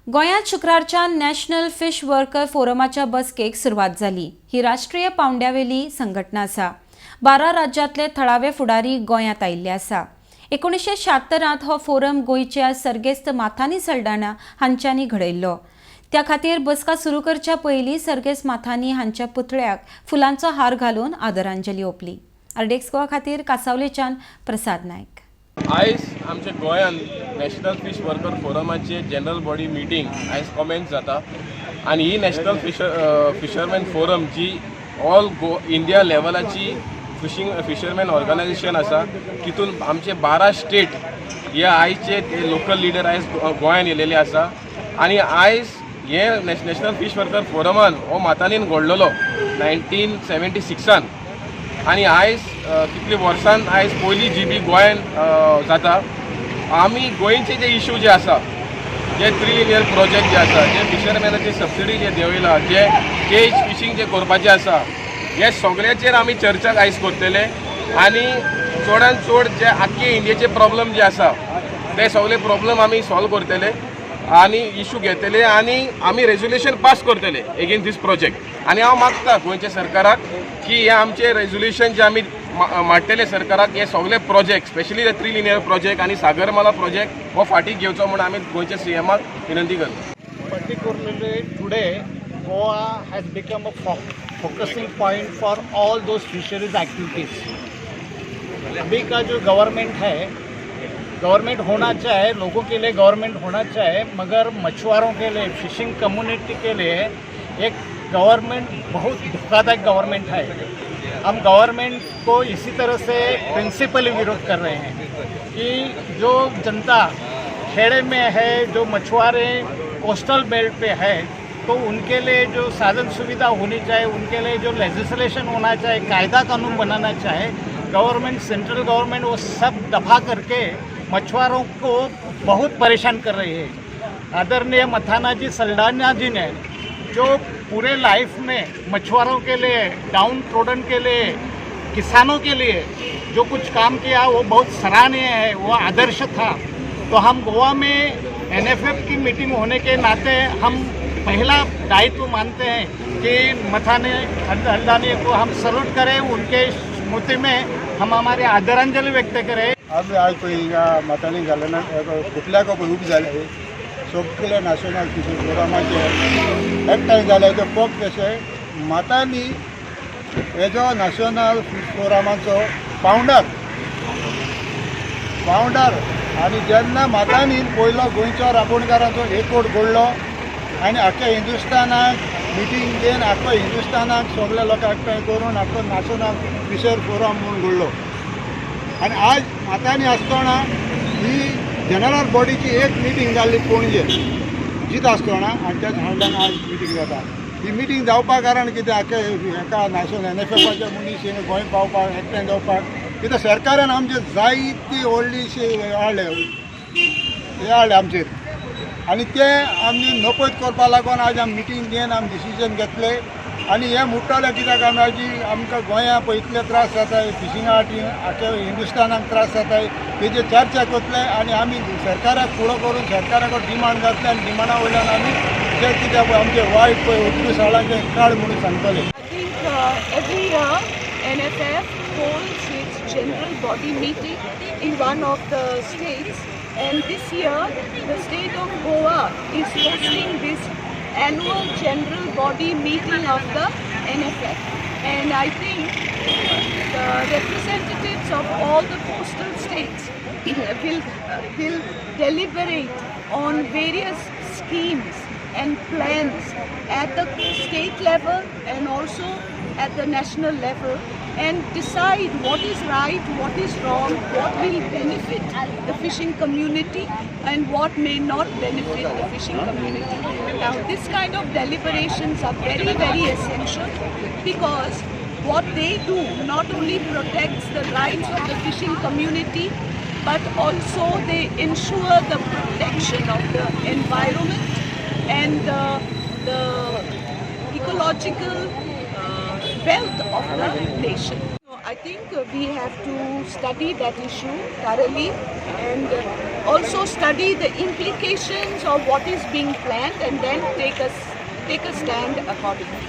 गोंयांत शुक्रारच्या national fish worker फोरमाच्या बसकेक सुरवात जाली। ही राष्ट्रीय पावंड्यावेली संघटना आसा। 12 राज्यांतले थळावे फुडारी गोंयांत आयिल्ले आसा। 1976 हो फोरम गोंयच्या सर्गेस्त माथानी सल्डाणा हांच्यांनी घडयल्लो। त्या खातीर बसका सुरू करच्या पयलीं सर्गेस्त माथानी हांच्या पुतळ्याक फुलांचो हार घालून आदरांजली ओपली। आरडेक्स गोवा खातीर कासावलेच्यान प्रसाद नायक। आयज आमच्या गोंयांत नॅशनल फिश वर्कर फोरमाची जनरल बॉडी मिटींग आयज कॉमेंस जाता आनी ही नॅशनल फिशरमॅन फोरम जी ऑल इंडिया लेवलाची फिशरमॅन ऑर्गनायझेशन आसा तितून आमचे 12 स्टेट हे आयचे ते लोकल लिडर आयज गोंयांत येयलेले आसा आनी आयज हे नॅशनल फिश वर्कर फोरमान हो मातानीन घडलेलो 1976 आनी आयज कितले वर्सान आयज पयली GB गोंयांत जाता। आमी गोंयचे जे इश्यू जे आसा जे 3 लिनियर प्रोजेक्ट जे आसा जे फिशरमॅनाची सबसिडी जे देंवयला जे केज फिशींग जे करपाचें आसा हे सगळ्याचेर आमी चर्चा आयज करतले आनी चडांत चड जे आख्खे इंडियेचे प्रॉब्लम जे आसा ते सगळे प्रॉब्लम आमी सॉल्व करतले आनी इश्यू घेतले आनी आमी रेजोल्युशन पास करतले एगेन्स्ट दीस प्रोजेक्ट। आनी हांव मागता गोंयच्या सरकाराक की हे आमचे रेजोल्युशन जे आमी मांडटले सरकाराक हे सगळे प्रोजेक्ट स्पेशली 3 लिनियर प्रोजेक्ट आनी सागरमाला प्रोजेक्ट हो फाटीं घेवचो म्हणून आमी गोंयच्या CMाक विनंती करता। Particularly today, Goa has become a focusing point for all those fisheries activities. अभी का जो गवर्नमेंट है, गवर्नमेंट होना चाहे, लोगों के लिए गवर्नमेंट होना चाहे, मगर मछुआरों के लिए, फिशिंग कम्युनिटी के लिए एक गवर्नमेंट बहुत धोखादायक गवर्नमेंट है। हम गवर्नमेंट को इसी तरह से प्रिंसिपली विरोध कर रहे हैं कि जो जनता खेड़े में है, जो मछुआरे कोस्टल बेल्ट पे है, तो उनके लिए जो साधन सुविधा होनी चाहिए, उनके लिए जो लेजिस्लेशन होना चाहिए, कायदा कानून बनाना चाहे, गवर्नमेंट सेंट्रल गवर्नमेंट वो सब दफा करके मछुआरों को बहुत परेशान कर रही है। आदरणीय मथाना जी सल्डाना जी ने जो पूरे लाइफ में मछुआरों के लिए, डाउन ट्रोडन के लिए, किसानों के लिए जो कुछ काम किया वो बहुत सराहनीय है, वो आदर्श था। तो हम गोवा में NFF की मीटिंग होने के नाते हम पहला दायित्व मानते हैं कि मथाने हल्दानी को हम सल्यूट करें, उनके स्मृति में हम हमारे आदरांजलि व्यक्त करें। आमी आज पळय मातांनी घालना कुठल्याक उब जाले सगळे नॅशनल फिशरीज फोरमाचे एकठांय जाले ते फक्त कशें मातांनी हेजो नॅशनल फिश फोरमाचो फावंडर आनी जेन्ना मातांनी पयलो गोंयच्या राबणकारांचो एकवट घडलो आनी आख्या हिंदुस्थानाक मिटींग घेवन आख्या हिंदुस्थानाक सगळे लोक एकठांय करून आख्खो नॅशनल फिशर फोरम म्हणून घडलो आनी आज मातांनी आसतना ही जनरल बॉडीची एक मिटींग जाल्ली पणजे जीत आसतना आनी त्याच हांगां आज मिटींग जाता। ही मिटींग जावपा कारण कितें आख्या हेका नॅशनल NFFाचे मनीस गोंय पावपाक एकठांय जावपाक कित्याक सरकारान आमचे जायती व्हडलीशी हाडले आमचेर आनी ते आमी नपयत करपा लागून आज आमी मिटींग घेवन आमी डिसिजन घेतले आनी हे मुट्टले कित्याक आमकां गोंया पळय इतले त्रास जाताय फिशिंगा वाटेन आख्या हिंदुस्थानाक त्रास जाताय तेजे चर्चा करतले आनी आमी सरकाराक फुडो करून सरकारा कडेन डिमांड घातले आनी डिमांडा वयल्यान आमी जे कित्याक आमचे वायट पळय उत्कृश्टाळांचे काड म्हणून सांगतले। Every year NFF holds its general body meeting in one of the states, and this year the state of Goa is hosting this annual general body meeting of the NFF, and I think the representatives of all the coastal states will deliberate on various schemes and plans at the state level and also at the national level, and decide what is right, what is wrong, what will benefit the fishing community and what may not benefit the fishing community. Now this kind of deliberations are very, very essential because what they do not only protects the rights of the fishing community, but also they ensure the protection of the environment and the ecological wealth of the nation. So I think we have to study that issue thoroughly and also study the implications of what is being planned and then take a stand accordingly.